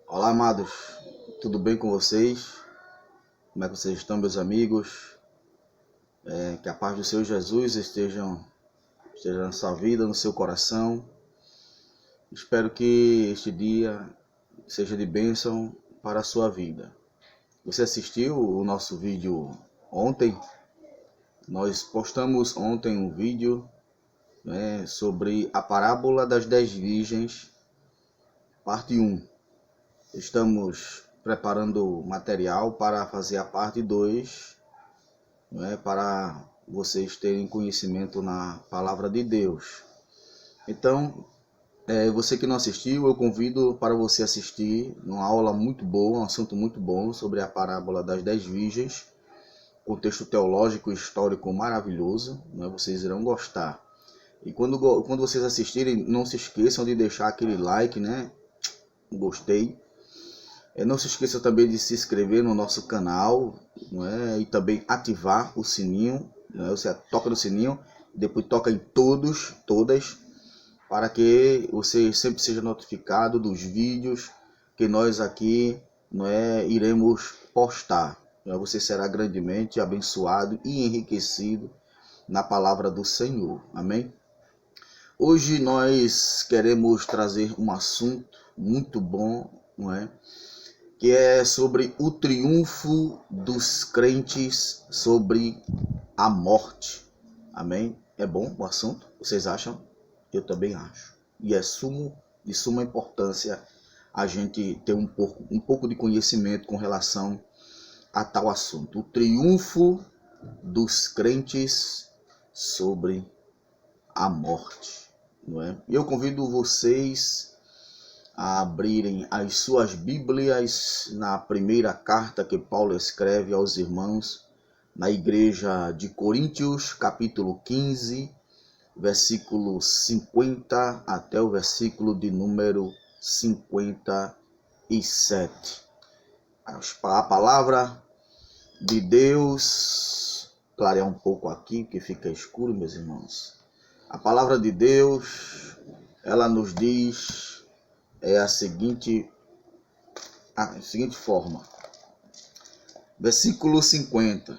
Olá, amados, tudo bem com vocês? Como é que vocês estão, meus amigos? Que a paz do Senhor Jesus esteja na sua vida, no seu coração. Espero que este dia seja de bênção para a sua vida. Você assistiu o nosso vídeo ontem? Nós postamos ontem um vídeo, sobre a parábola das 10 virgens, parte 1. Estamos preparando material para fazer a parte 2, para vocês terem conhecimento na palavra de Deus. Então, você que não assistiu, eu convido para você assistir uma aula muito boa, um assunto muito bom sobre a parábola das 10 virgens, contexto teológico e histórico maravilhoso, vocês irão gostar. E quando vocês assistirem, não se esqueçam de deixar aquele like, gostei. Não se esqueça também de se inscrever no nosso canal, e também ativar o sininho. Você toca no sininho, depois toca em todas, para que você sempre seja notificado dos vídeos que nós aqui iremos postar. Você será grandemente abençoado e enriquecido na palavra do Senhor. Amém? Hoje nós queremos trazer um assunto muito bom, que é sobre o triunfo dos crentes sobre a morte. Amém? É bom o assunto? Vocês acham? Eu também acho. E é de suma importância a gente ter um pouco de conhecimento com relação a tal assunto. O triunfo dos crentes sobre a morte. E eu convido vocês a abrirem as suas Bíblias na primeira carta que Paulo escreve aos irmãos na igreja de Coríntios, capítulo 15, versículo 50 até o versículo de número 57. A palavra de Deus, clarear um pouco aqui que fica escuro, meus irmãos. A palavra de Deus, ela nos diz a seguinte forma. Versículo 50.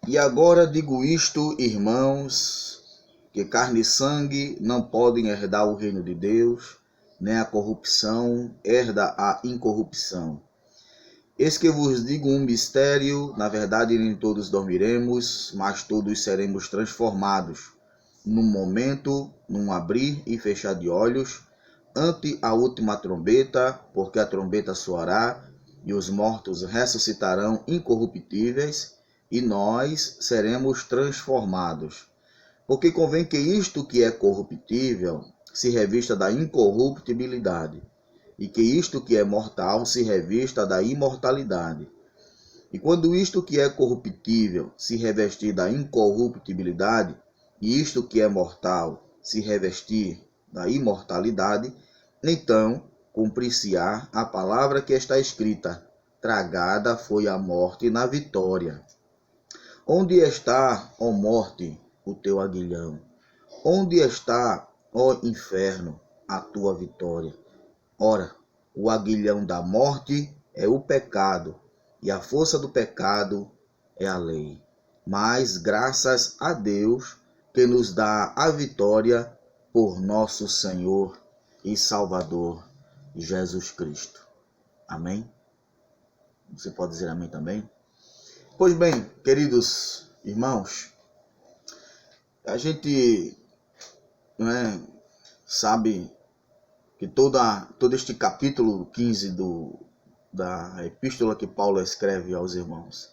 E agora digo isto, irmãos, que carne e sangue não podem herdar o reino de Deus, nem a corrupção herda a incorrupção. Eis que vos digo um mistério, na verdade nem todos dormiremos, mas todos seremos transformados, num momento, num abrir e fechar de olhos, ante a última trombeta, porque a trombeta soará, e os mortos ressuscitarão incorruptíveis, e nós seremos transformados. Porque convém que isto que é corruptível se revista da incorruptibilidade, e que isto que é mortal se revista da imortalidade. E quando isto que é corruptível se revestir da incorruptibilidade, e isto que é mortal se revestir da imortalidade, então cumprir-se-á a palavra que está escrita: tragada foi a morte na vitória. Onde está, ó morte, o teu aguilhão? Onde está, ó inferno, a tua vitória? Ora, o aguilhão da morte é o pecado, e a força do pecado é a lei. Mas graças a Deus que nos dá a vitória por nosso Senhor e Salvador Jesus Cristo. Amém? Você pode dizer amém também? Pois bem, queridos irmãos, a gente sabe que todo este capítulo 15 da epístola que Paulo escreve aos irmãos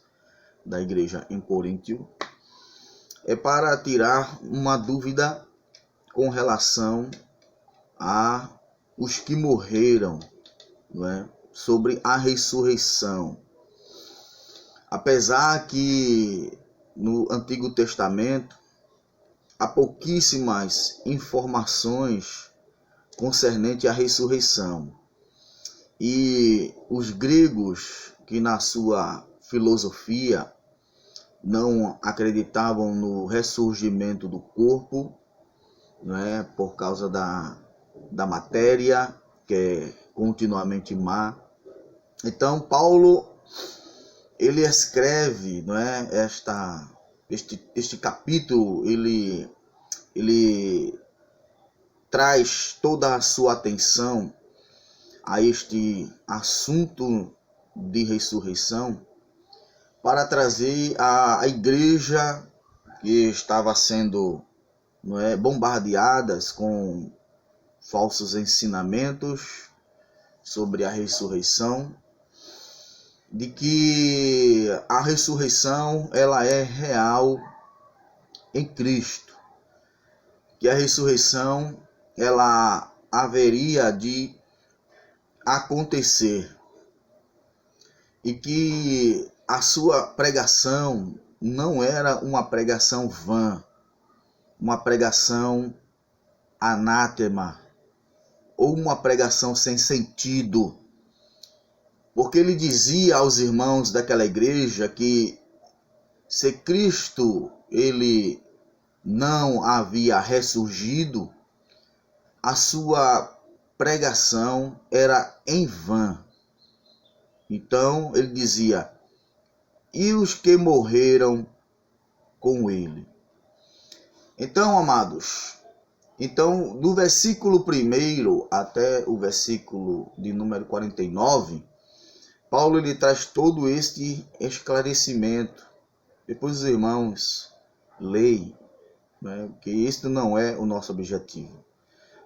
da igreja em Coríntio é para tirar uma dúvida com relação a os que morreram, sobre a ressurreição. Apesar que no Antigo Testamento há pouquíssimas informações concernente à ressurreição. E os gregos, que na sua filosofia não acreditavam no ressurgimento do corpo, por causa da matéria, que continuamente má. Então, Paulo, ele escreve, não é, este capítulo, ele traz toda a sua atenção a este assunto de ressurreição para trazer a igreja que estava sendo, não é, bombardeadas com falsos ensinamentos sobre a ressurreição, de que a ressurreição ela é real em Cristo, que a ressurreição ela haveria de acontecer e que a sua pregação não era uma pregação vã, uma pregação anátema ou uma pregação sem sentido, porque ele dizia aos irmãos daquela igreja que se Cristo ele não havia ressurgido, a sua pregação era em vão. Então ele dizia: e os que morreram com ele? Então, amados, do versículo 1 até o versículo de número 49, Paulo ele traz todo este esclarecimento. Depois os irmãos leem, né, que este não é o nosso objetivo.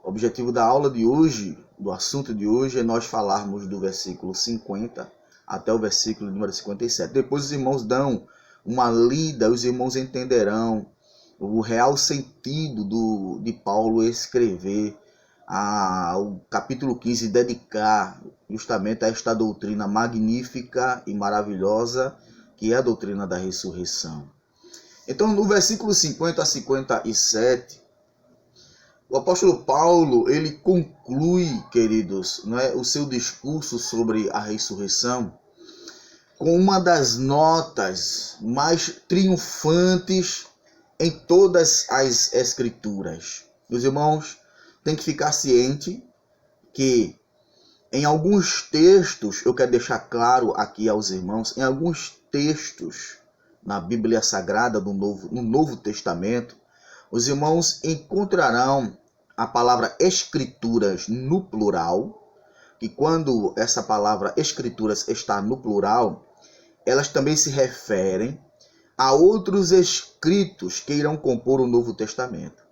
O objetivo da aula de hoje, do assunto de hoje, é nós falarmos do versículo 50 até o versículo número 57. Depois os irmãos dão uma lida, os irmãos entenderão o real sentido de Paulo escrever o capítulo 15, dedicar justamente a esta doutrina magnífica e maravilhosa, que é a doutrina da ressurreição. Então, no versículo 50 a 57, o apóstolo Paulo, ele conclui, queridos, o seu discurso sobre a ressurreição com uma das notas mais triunfantes em todas as escrituras. Os irmãos têm que ficar ciente que em alguns textos, eu quero deixar claro aqui aos irmãos, em alguns textos na Bíblia Sagrada no Novo Testamento, os irmãos encontrarão a palavra escrituras no plural, que quando essa palavra escrituras está no plural, elas também se referem a outros escritos que irão compor o Novo Testamento.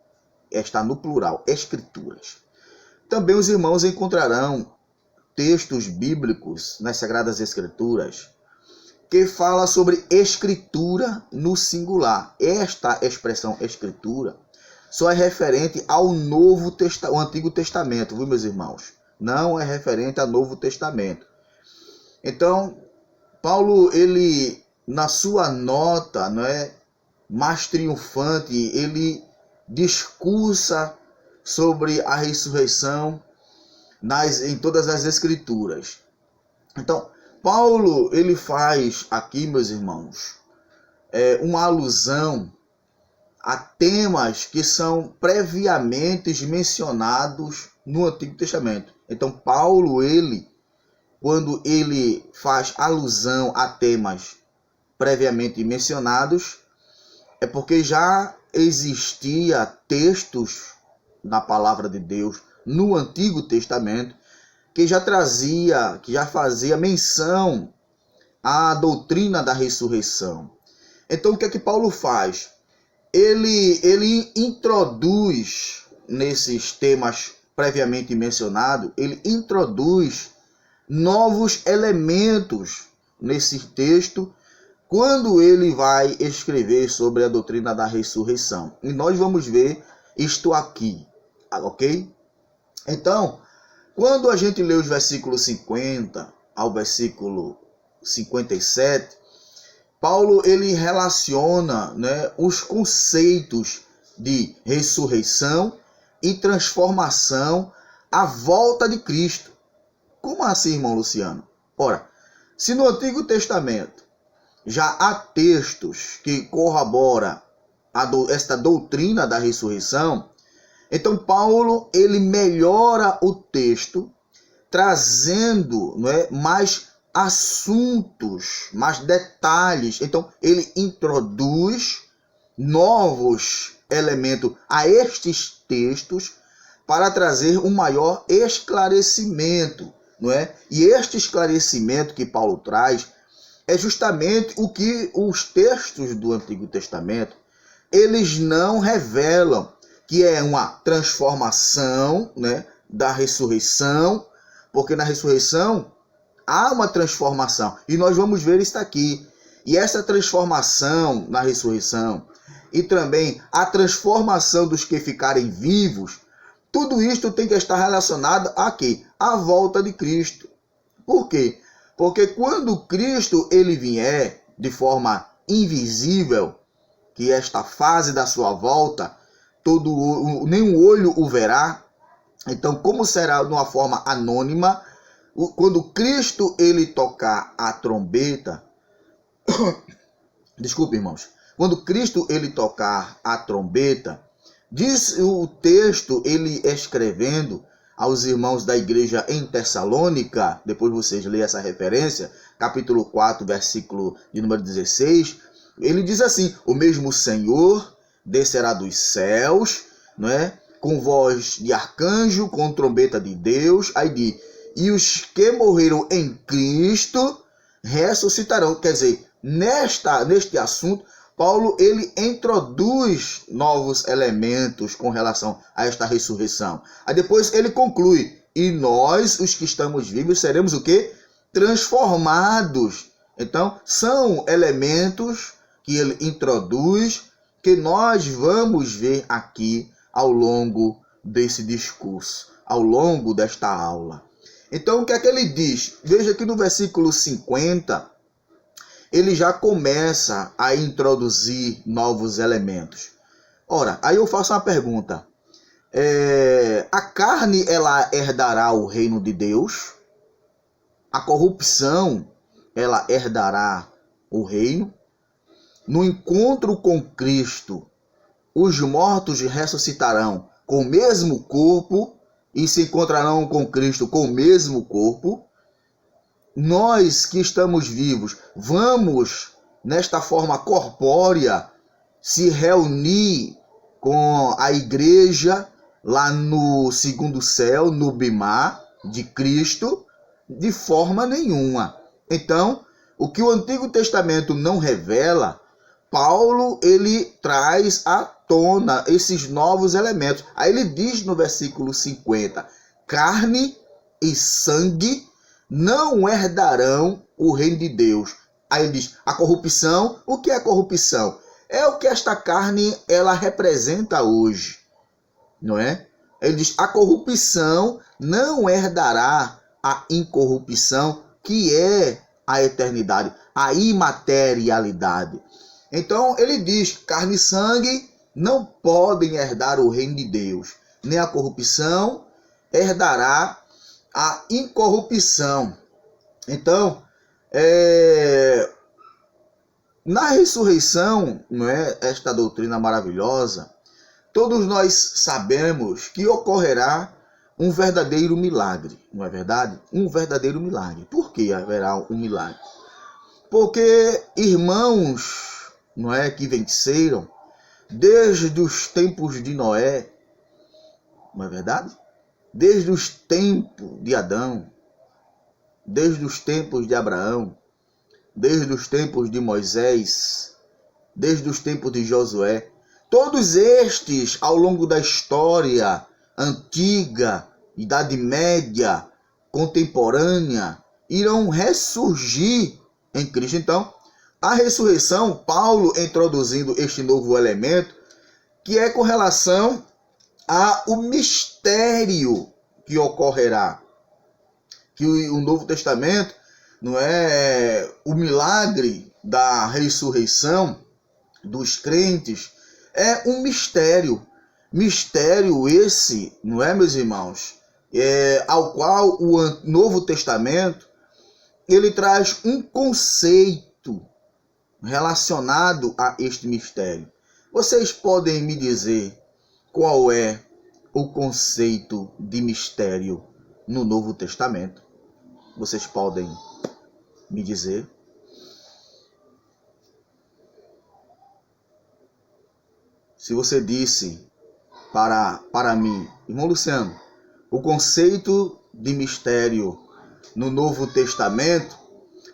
Está no plural, escrituras. Também os irmãos encontrarão textos bíblicos nas Sagradas Escrituras que fala sobre escritura no singular. Esta expressão escritura só é referente ao Antigo Testamento, viu, meus irmãos? Não é referente ao Novo Testamento. Então, Paulo, ele, na sua nota, mais triunfante, ele discursa sobre a ressurreição em todas as Escrituras. Então, Paulo, ele faz aqui, meus irmãos, uma alusão a temas que são previamente mencionados no Antigo Testamento. Então, Paulo, quando ele faz alusão a temas previamente mencionados, é porque já existia textos na palavra de Deus no Antigo Testamento que já fazia menção à doutrina da ressurreição. Então, o que é que Paulo faz? Ele introduz nesses temas previamente mencionados, ele introduz novos elementos nesse texto quando ele vai escrever sobre a doutrina da ressurreição. E nós vamos ver isto aqui, ok? Então, quando a gente lê os versículos 50 ao versículo 57, Paulo ele relaciona os conceitos de ressurreição e transformação à volta de Cristo. Como assim, irmão Luciano? Ora, se no Antigo Testamento já há textos que corroboram esta doutrina da ressurreição, então Paulo ele melhora o texto trazendo, não é, mais assuntos, mais detalhes. Então, ele introduz novos elementos a estes textos para trazer um maior esclarecimento, não é? E este esclarecimento que Paulo traz é justamente o que os textos do Antigo Testamento eles não revelam, que é uma transformação, né, da ressurreição, porque na ressurreição há uma transformação, e nós vamos ver isso aqui. E essa transformação na ressurreição, e também a transformação dos que ficarem vivos, tudo isto tem que estar relacionado a quê? À volta de Cristo. Por quê? Porque quando Cristo ele vier de forma invisível, que esta fase da sua volta, nenhum olho o verá. Então, como será de uma forma anônima, quando Cristo ele tocar a trombeta, desculpe, irmãos, quando Cristo ele tocar a trombeta, diz o texto, ele escrevendo aos irmãos da igreja em Tessalônica, depois vocês leem essa referência, capítulo 4, versículo de número 16, ele diz assim: o mesmo Senhor descerá dos céus, não é? Com voz de arcanjo, com trombeta de Deus, aí diz, e os que morreram em Cristo ressuscitarão. Quer dizer, neste assunto, Paulo ele introduz novos elementos com relação a esta ressurreição. Aí depois ele conclui, e nós, os que estamos vivos, seremos o quê? Transformados. Então, são elementos que ele introduz, que nós vamos ver aqui ao longo desse discurso, ao longo desta aula. Então, o que é que ele diz? Veja que no versículo 50, ele já começa a introduzir novos elementos. Ora, aí eu faço uma pergunta. A carne, ela herdará o reino de Deus? A corrupção, ela herdará o reino? No encontro com Cristo, os mortos ressuscitarão com o mesmo corpo e se encontrarão com Cristo com o mesmo corpo? Nós que estamos vivos, vamos, nesta forma corpórea, se reunir com a igreja lá no segundo céu, no Bimá de Cristo? De forma nenhuma. Então, o que o Antigo Testamento não revela, Paulo ele traz à tona esses novos elementos. Aí ele diz no versículo 50, carne e sangue não herdarão o reino de Deus. Aí ele diz, a corrupção, o que é corrupção? É o que esta carne ela representa hoje, não é? Ele diz, a corrupção não herdará a incorrupção, que é a eternidade, a imaterialidade. Então ele diz, carne e sangue não podem herdar o reino de Deus, nem a corrupção herdará a incorrupção. Então, na ressurreição, não é, esta doutrina maravilhosa, todos nós sabemos que ocorrerá um verdadeiro milagre, não é verdade? Um verdadeiro milagre. Por que haverá um milagre? Porque irmãos, não é, que venceram desde os tempos de Noé, não é verdade? Desde os tempos de Adão, desde os tempos de Abraão, desde os tempos de Moisés, desde os tempos de Josué, todos estes ao longo da história antiga, Idade Média, contemporânea, irão ressurgir em Cristo. Então, a ressurreição, Paulo introduzindo este novo elemento, que é com relação ao mistério que ocorrerá. Que o Novo Testamento, não é, o milagre da ressurreição dos crentes é um mistério. Mistério esse, não é, meus irmãos? Ao qual o Novo Testamento ele traz um conceito relacionado a este mistério. Vocês podem me dizer qual é o conceito de mistério no Novo Testamento? Vocês podem me dizer? Se você disse para mim, irmão Luciano, o conceito de mistério no Novo Testamento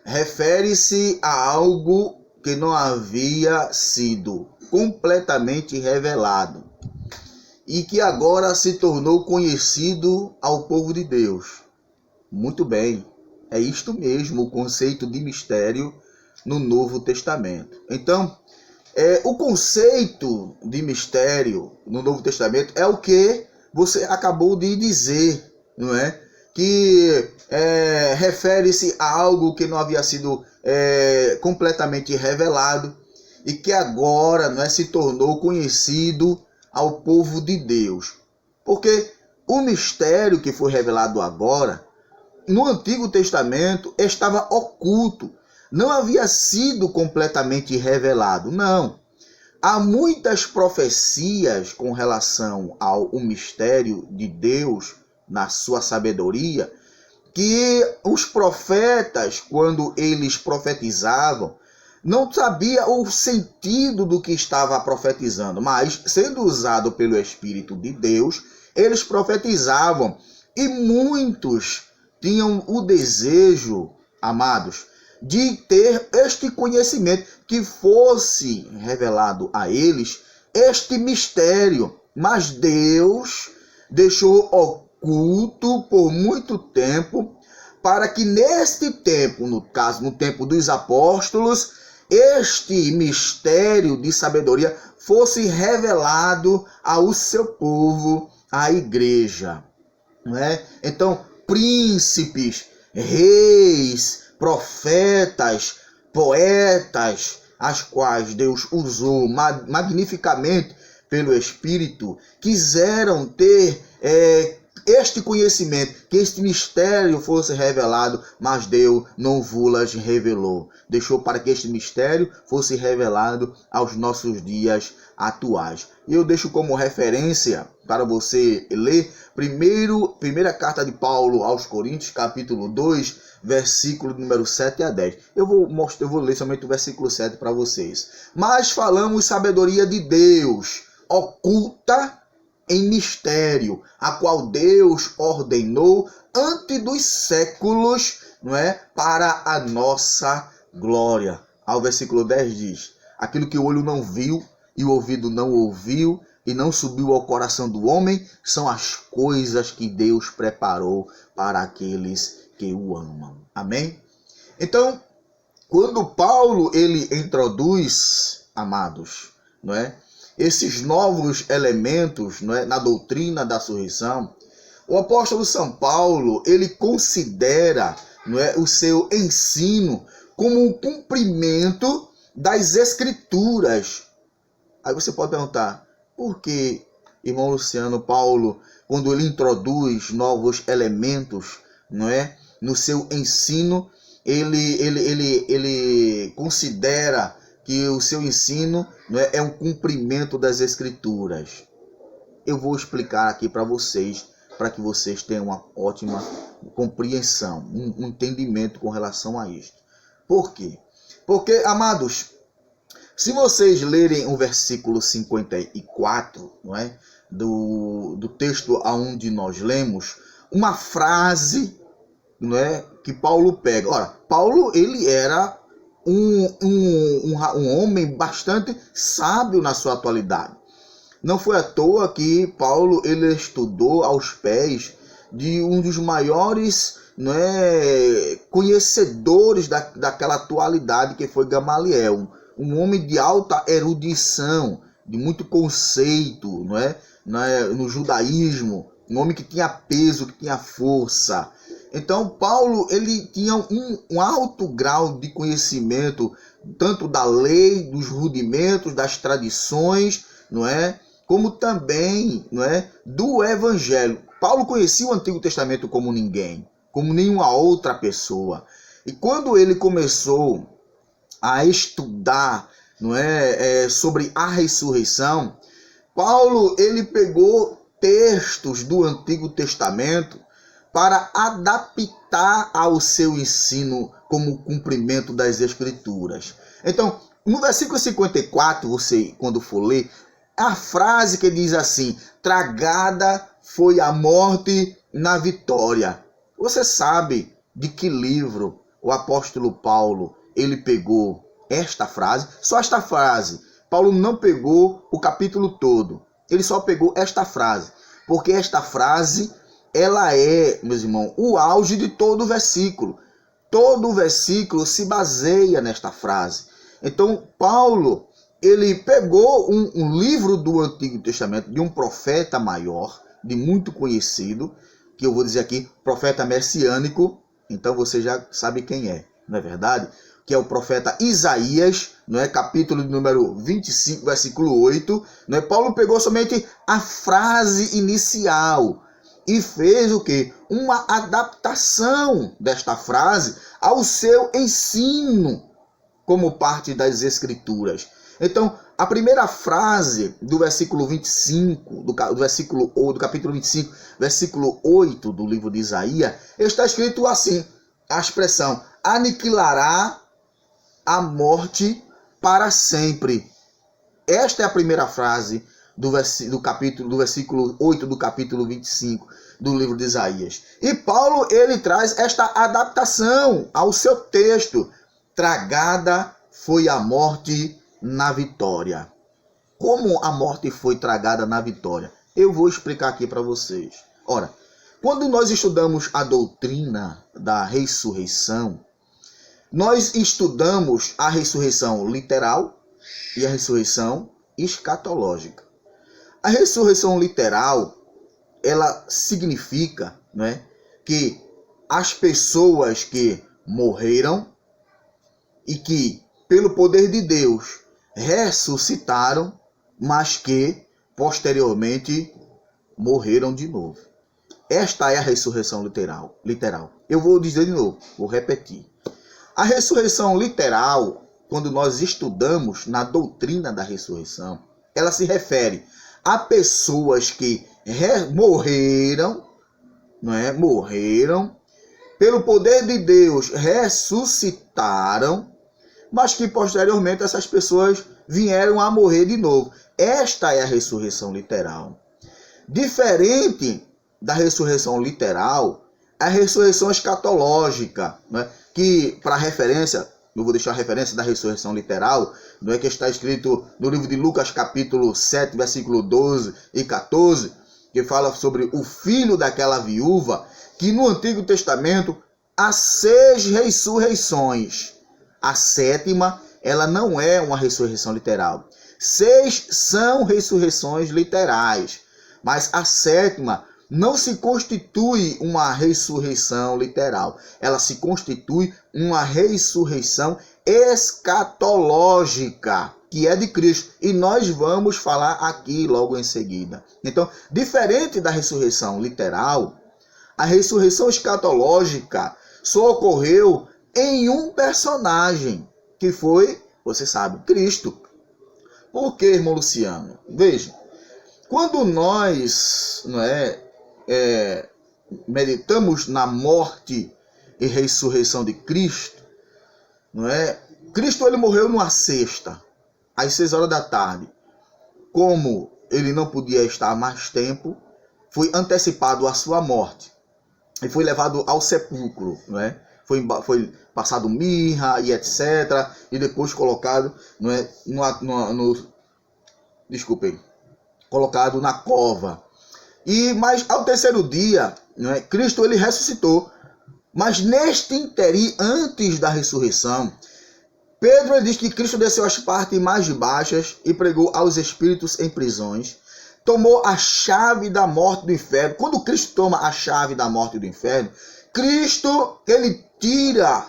refere-se a algo que não havia sido completamente revelado e que agora se tornou conhecido ao povo de Deus. Muito bem, é isto mesmo o conceito de mistério no Novo Testamento. Então, o conceito de mistério no Novo Testamento é o que você acabou de dizer, não é? Que refere-se a algo que não havia sido completamente revelado e que agora, não é, se tornou conhecido ao povo de Deus. Porque o mistério que foi revelado agora, no Antigo Testamento, estava oculto. Não havia sido completamente revelado, não. Há muitas profecias com relação ao mistério de Deus na sua sabedoria, que os profetas, quando eles profetizavam, não sabia o sentido do que estava profetizando, mas sendo usado pelo Espírito de Deus, eles profetizavam e muitos tinham o desejo, amados, de ter este conhecimento, que fosse revelado a eles este mistério. Mas Deus deixou oculto por muito tempo, para que neste tempo, no caso, no tempo dos apóstolos, este mistério de sabedoria fosse revelado ao seu povo, à igreja. Não é? Então, príncipes, reis, profetas, poetas, as quais Deus usou magnificamente pelo Espírito, quiseram ter este conhecimento, que este mistério fosse revelado, mas Deus não vos revelou. Deixou para que este mistério fosse revelado aos nossos dias atuais. E eu deixo como referência para você ler primeira carta de Paulo aos Coríntios, capítulo 2, versículo número 7 a 10. Eu vou ler somente o versículo 7 para vocês. Mas falamos sabedoria de Deus, oculta em mistério, a qual Deus ordenou antes dos séculos, não é, para a nossa glória. Ao versículo 10 diz: aquilo que o olho não viu e o ouvido não ouviu e não subiu ao coração do homem, são as coisas que Deus preparou para aqueles que o amam. Amém? Então, quando Paulo ele introduz, amados, não é, esses novos elementos, não é, na doutrina da ressurreição, o apóstolo São Paulo ele considera, não é, o seu ensino como um cumprimento das Escrituras. Aí você pode perguntar, por que, irmão Luciano, Paulo, quando ele introduz novos elementos, não é, no seu ensino, ele considera que o seu ensino, não é um cumprimento das Escrituras? Eu vou explicar aqui para vocês, para que vocês tenham uma ótima compreensão, um entendimento com relação a isto. Por quê? Porque, amados, se vocês lerem o versículo 54, não é, do texto aonde nós lemos, uma frase, não é, que Paulo pega. Ora, Paulo ele era um homem bastante sábio na sua atualidade. Não foi à toa que Paulo ele estudou aos pés de um dos maiores, não é, conhecedores daquela atualidade, que foi Gamaliel, um homem de alta erudição, de muito conceito, não é, no judaísmo, um homem que tinha peso, que tinha força. Então, Paulo ele tinha um alto grau de conhecimento, tanto da lei, dos rudimentos, das tradições, não é? Como também, não é, do Evangelho. Paulo conhecia o Antigo Testamento como ninguém, como nenhuma outra pessoa. E quando ele começou a estudar, não é, sobre a ressurreição, Paulo ele pegou textos do Antigo Testamento, para adaptar ao seu ensino como cumprimento das Escrituras. Então, no versículo 54, você, quando for ler, a frase que diz assim: tragada foi a morte na vitória. Você sabe de que livro o apóstolo Paulo ele pegou esta frase? Só esta frase. Paulo não pegou o capítulo todo. Ele só pegou esta frase. Porque esta frase, ela é, meus irmãos, o auge de todo o versículo. Todo o versículo se baseia nesta frase. Então, Paulo, ele pegou um livro do Antigo Testamento de um profeta maior, de muito conhecido, que eu vou dizer aqui, profeta messiânico. Então você já sabe quem é, não é verdade? Que é o profeta Isaías, não é? Capítulo número 25, versículo 8. Não é? Paulo pegou somente a frase inicial e fez o quê? Uma adaptação desta frase ao seu ensino como parte das Escrituras. Então, a primeira frase do versículo 25, do capítulo 25, versículo 8 do livro de Isaías, está escrito assim, a expressão: aniquilará a morte para sempre. Esta é a primeira frase do versículo 8 do capítulo 25 do livro de Isaías. E Paulo, ele traz esta adaptação ao seu texto: tragada foi a morte na vitória. Como a morte foi tragada na vitória? Eu vou explicar aqui para vocês. Ora, quando nós estudamos a doutrina da ressurreição, nós estudamos a ressurreição literal e a ressurreição escatológica. A ressurreição literal, ela significa, não é, que as pessoas que morreram e que, pelo poder de Deus, ressuscitaram, mas que posteriormente morreram de novo. Esta é a ressurreição literal. Eu vou dizer de novo, vou repetir. A ressurreição literal, quando nós estudamos na doutrina da ressurreição, ela se refere a pessoas que morreram, não é? Morreram, pelo poder de Deus ressuscitaram, mas que posteriormente essas pessoas vieram a morrer de novo. Esta é a ressurreição literal. Diferente da ressurreição literal, a ressurreição escatológica, né? Que, para referência, eu vou deixar a referência da ressurreição literal, não é, que está escrito no livro de Lucas, capítulo 7, versículo 12 e 14, que fala sobre o filho daquela viúva, que no Antigo Testamento há 6 ressurreições. A sétima, ela não é uma ressurreição literal. 6 são ressurreições literais, mas a sétima não se constitui uma ressurreição literal. Ela se constitui uma ressurreição escatológica, que é de Cristo. E nós vamos falar aqui logo em seguida. Então, diferente da ressurreição literal, a ressurreição escatológica só ocorreu em um personagem, que foi, você sabe, Cristo. Por que, irmão Luciano? Veja, quando nós meditamos na morte e ressurreição de Cristo, Cristo ele morreu numa sexta, às 6 horas da tarde. Como ele não podia estar mais tempo, foi antecipado a sua morte e foi levado ao sepulcro, Foi passado mirra e etc. E depois colocado, colocado na cova. Mas ao terceiro dia, Cristo ele ressuscitou. Mas neste interim, antes da ressurreição, Pedro ele diz que Cristo desceu às partes mais baixas e pregou aos espíritos em prisões. Tomou a chave da morte do inferno. Quando Cristo toma a chave da morte do inferno, Cristo ele tira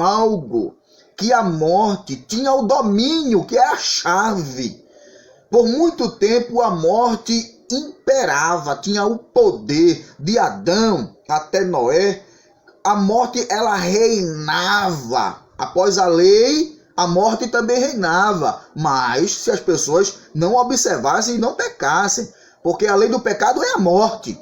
algo que a morte tinha o domínio, que é a chave. Por muito tempo a morte imperava, tinha o poder de Adão até Noé. A morte ela reinava. Após a lei, a morte também reinava. Mas se as pessoas não observassem e não pecassem, porque a lei do pecado é a morte.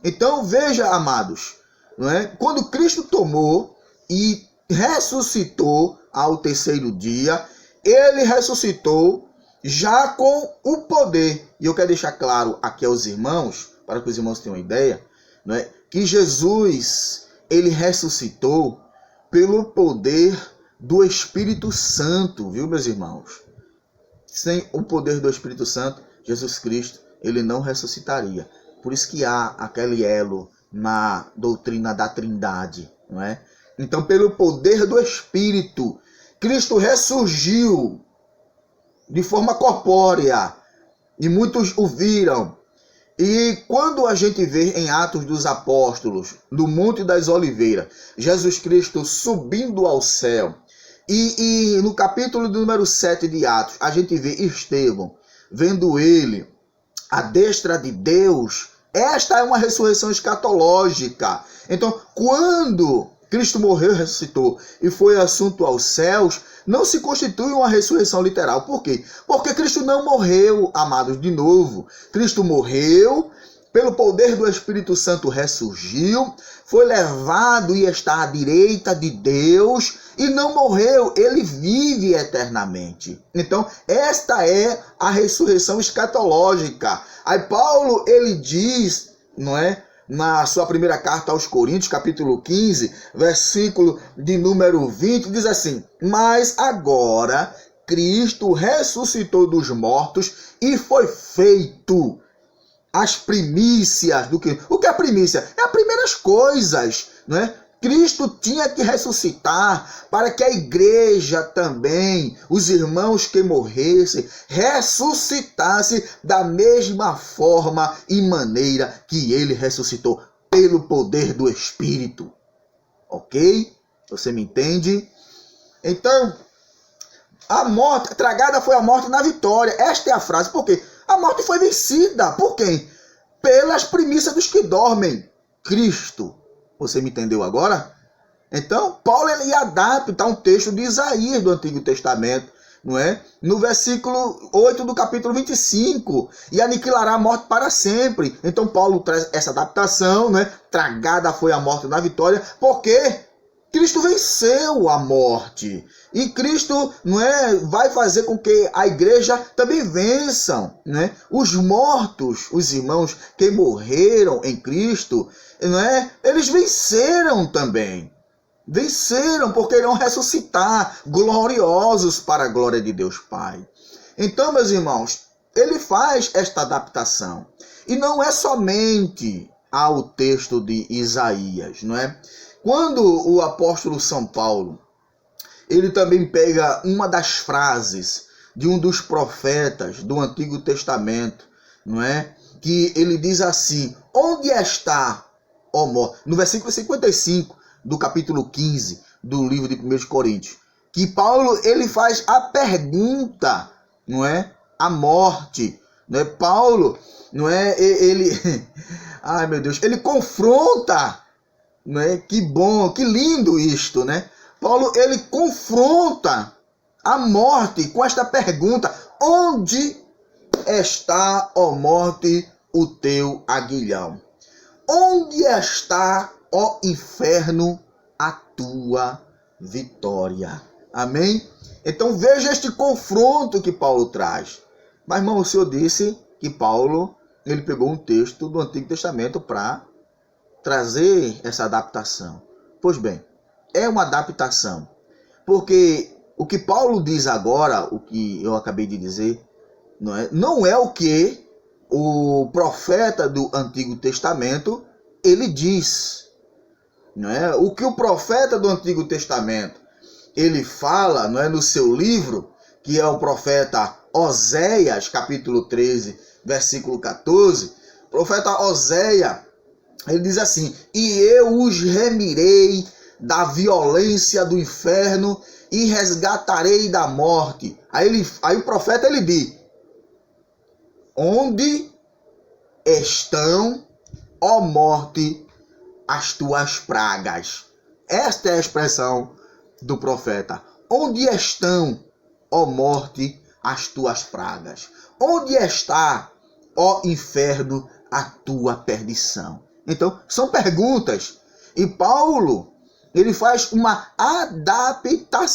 Então veja, amados, não é? Quando Cristo tomou e ressuscitou ao terceiro dia, ele ressuscitou já com o poder. E eu quero deixar claro aqui aos irmãos, para que os irmãos tenham uma ideia, não é? Que Jesus, ele ressuscitou pelo poder do Espírito Santo, viu, meus irmãos? Sem o poder do Espírito Santo, Jesus Cristo, ele não ressuscitaria. Por isso que há aquele elo na doutrina da Trindade, não é? Então, pelo poder do Espírito, Cristo ressurgiu de forma corpórea, e muitos o viram. E quando a gente vê em Atos dos Apóstolos, no Monte das Oliveiras, Jesus Cristo subindo ao céu, e no capítulo número 7 de Atos, a gente vê Estevão, vendo ele à destra de Deus. Esta é uma ressurreição escatológica. Então, quando Cristo morreu, ressuscitou e foi assunto aos céus, não se constitui uma ressurreição literal. Por quê? Porque Cristo não morreu, amados, de novo. Cristo morreu, pelo poder do Espírito Santo ressurgiu, foi levado e está à direita de Deus e não morreu, ele vive eternamente. Então, esta é a ressurreição escatológica. Aí Paulo, ele diz, não é? Na sua primeira carta aos Coríntios, capítulo 15, versículo de número 20, diz assim: mas agora Cristo ressuscitou dos mortos e foi feito as primícias do que? O que é primícia? É as primeiras coisas, não é? Cristo tinha que ressuscitar para que a igreja também, os irmãos que morressem, ressuscitassem da mesma forma e maneira que ele ressuscitou, pelo poder do Espírito. Ok? Você me entende? Então, a morte, tragada foi a morte na vitória. Esta é a frase. Por quê? A morte foi vencida. Por quem? Pelas primícias dos que dormem. Cristo. Você me entendeu agora? Então, Paulo ele adapta um texto de Isaías do Antigo Testamento, não é? No versículo 8 do capítulo 25, e aniquilará a morte para sempre. Então, Paulo traz essa adaptação, né? Tragada foi a morte na vitória, porque Cristo venceu a morte. E Cristo, não é, vai fazer com que a igreja também vençam, né? Os mortos, os irmãos que morreram em Cristo, não é? Eles venceram também. Venceram porque irão ressuscitar gloriosos para a glória de Deus Pai. Então, meus irmãos, ele faz esta adaptação. E não é somente ao texto de Isaías, não é? Quando o apóstolo São Paulo, ele também pega uma das frases de um dos profetas do Antigo Testamento, não é? Que ele diz assim: onde está, ó morte? No versículo 55 do capítulo 15 do livro de 1 Coríntios, que Paulo ele faz a pergunta, não é? A morte, não é? Paulo, não é? Ele, ai meu Deus, ele confronta, não é? Que bom, que lindo isto, né? Paulo, ele confronta a morte com esta pergunta: onde está, ó morte, o teu aguilhão? Onde está, ó inferno, a tua vitória? Amém? Então veja este confronto que Paulo traz. Mas, irmão, o Senhor disse que Paulo, ele pegou um texto do Antigo Testamento para trazer essa adaptação. Pois bem, é uma adaptação, porque o que Paulo diz agora, o que eu acabei de dizer, não é o que o profeta do Antigo Testamento ele diz, não é? O que o profeta do Antigo Testamento ele fala, não é, no seu livro, que é o profeta Oséias, capítulo 13, versículo 14, o profeta Oséias, ele diz assim: e eu os remirei da violência do inferno e resgatarei da morte. Aí o profeta ele diz: onde estão, ó morte, as tuas pragas? Esta é a expressão do profeta. Onde estão, ó morte, as tuas pragas? Onde está, ó inferno, a tua perdição? Então, são perguntas. E Paulo, ele faz uma adaptação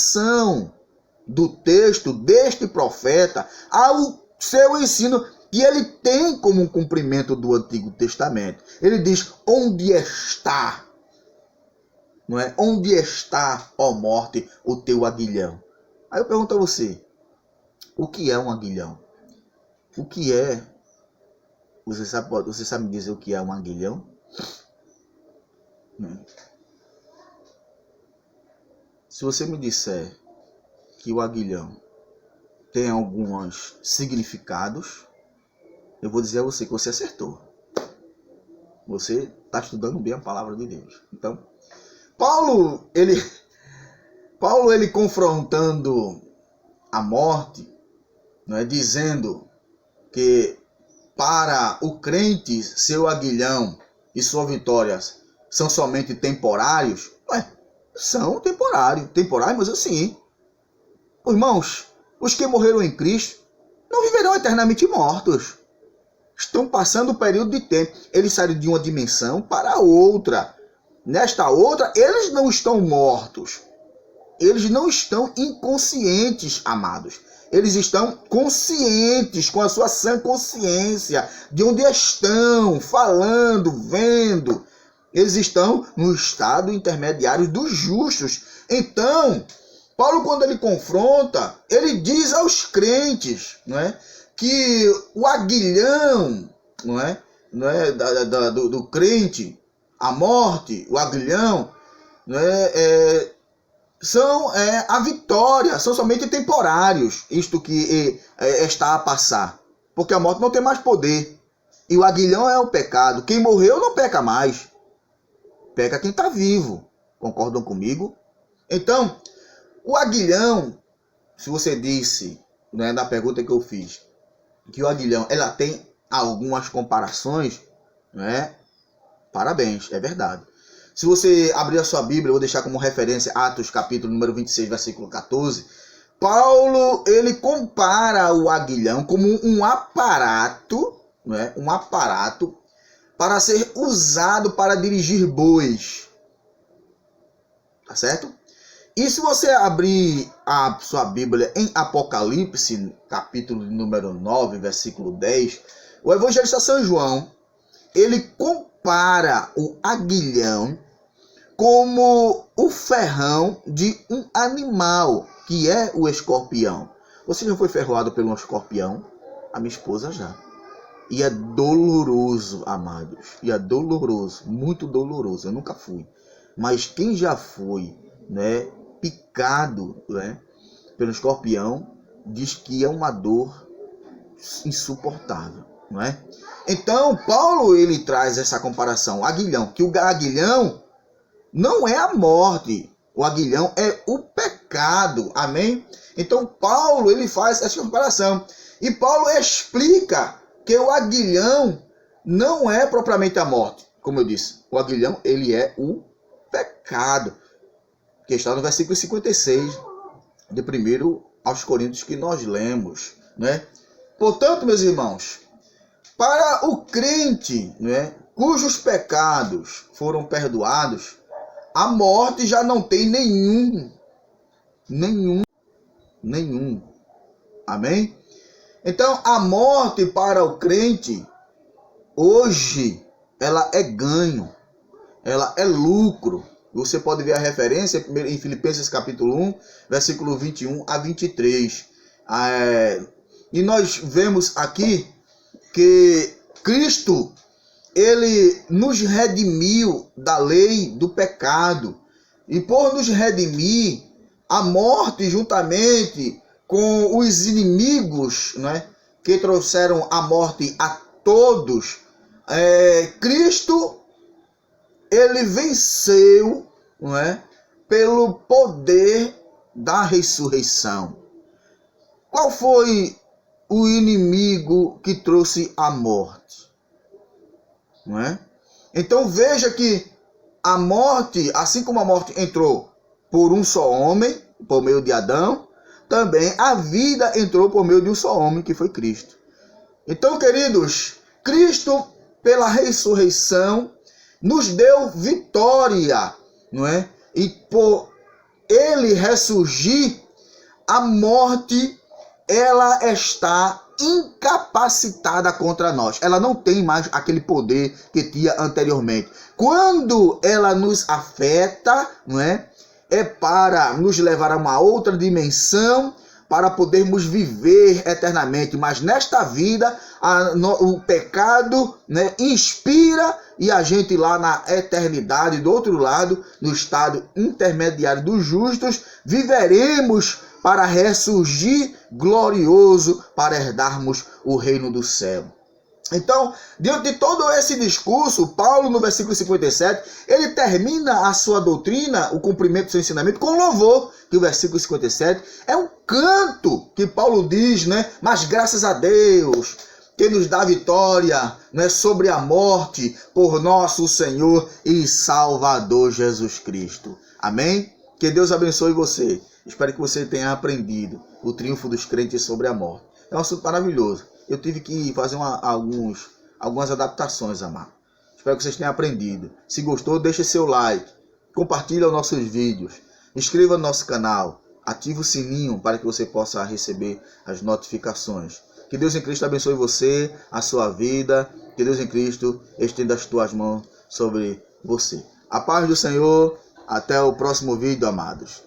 do texto deste profeta ao seu ensino, que ele tem como um cumprimento do Antigo Testamento. Ele diz: onde está, não é? Onde está, ó morte, o teu aguilhão? Aí eu pergunto a você, o que é um aguilhão? O que é? Você sabe me dizer o que é um aguilhão? Se você me disser que o aguilhão tem alguns significados, eu vou dizer a você que você acertou. Você está estudando bem a palavra de Deus. Então, Paulo, ele confrontando a morte, não é, dizendo que para o crente seu aguilhão e sua vitória são somente temporários. São temporários, mas assim, irmãos, os que morreram em Cristo não viverão eternamente mortos. Estão passando um período de tempo. Eles saíram de uma dimensão para outra. Nesta outra, eles não estão mortos. Eles não estão inconscientes, amados. Eles estão conscientes, com a sua sã consciência, de onde estão, falando, vendo. Eles estão no estado intermediário dos justos. Então, Paulo, quando ele confronta, ele diz aos crentes, não é, que o aguilhão, não é, do crente, a morte, o aguilhão, não é, são a vitória, são somente temporários, isto que está a passar. Porque a morte não tem mais poder. E o aguilhão é o pecado. Quem morreu não peca mais. Peca quem está vivo. Concordam comigo? Então, o aguilhão, se você disse, né, na pergunta que eu fiz, que o aguilhão, ela tem algumas comparações, né? Parabéns, é verdade. Se você abrir a sua Bíblia, eu vou deixar como referência Atos capítulo número 26, versículo 14. Paulo, ele compara o aguilhão como um aparato, né? Um aparato para ser usado para dirigir bois. Tá certo? E se você abrir a sua Bíblia em Apocalipse, capítulo número 9, versículo 10, o evangelista São João, ele compara o aguilhão como o ferrão de um animal, que é o escorpião. Você já foi ferroado por um escorpião? A minha esposa já. E é doloroso, amados. E é doloroso, muito doloroso. Eu nunca fui. Mas quem já foi, né, picado, né, pelo escorpião, diz que é uma dor insuportável, não é? Então, Paulo, ele traz essa comparação. Aguilhão, que o aguilhão não é a morte. O aguilhão é o pecado. Amém? Então, Paulo, ele faz essa comparação. E Paulo explica que o aguilhão não é propriamente a morte. Como eu disse, o aguilhão, ele é o pecado. Que está no versículo 56 de 1 aos Coríntios que nós lemos, né? Portanto, meus irmãos, para o crente, né, cujos pecados foram perdoados, a morte já não tem nenhum. Amém? Então, a morte para o crente, hoje, ela é ganho, ela é lucro. Você pode ver a referência em Filipenses capítulo 1, versículo 21 a 23. E nós vemos aqui que Cristo, ele nos redimiu da lei do pecado. E por nos redimir, a morte juntamente com os inimigos, né, que trouxeram a morte a todos, Cristo, ele venceu, não é, pelo poder da ressurreição. Qual foi o inimigo que trouxe a morte? Não é? Então veja que a morte, assim como a morte entrou por um só homem, por meio de Adão, também a vida entrou por meio de um só homem, que foi Cristo. Então, queridos, Cristo, pela ressurreição, nos deu vitória, não é? E por ele ressurgir, a morte, ela está incapacitada contra nós. Ela não tem mais aquele poder que tinha anteriormente. Quando ela nos afeta, não é? É para nos levar a uma outra dimensão, para podermos viver eternamente. Mas nesta vida, o pecado, né, inspira, e a gente lá na eternidade, do outro lado, no estado intermediário dos justos, viveremos para ressurgir glorioso, para herdarmos o reino do céu. Então, diante de todo esse discurso, Paulo, no versículo 57, ele termina a sua doutrina, o cumprimento do seu ensinamento, com louvor, que o versículo 57 é um canto que Paulo diz, né? Mas graças a Deus, que nos dá vitória, né, sobre a morte, por nosso Senhor e Salvador Jesus Cristo. Amém? Que Deus abençoe você. Espero que você tenha aprendido o triunfo dos crentes sobre a morte. É um assunto maravilhoso. Eu tive que fazer algumas adaptações, amado. Espero que vocês tenham aprendido. Se gostou, deixe seu like. Compartilhe os nossos vídeos. Inscreva no nosso canal. Ative o sininho para que você possa receber as notificações. Que Deus em Cristo abençoe você, a sua vida. Que Deus em Cristo estenda as tuas mãos sobre você. A paz do Senhor. Até o próximo vídeo, amados.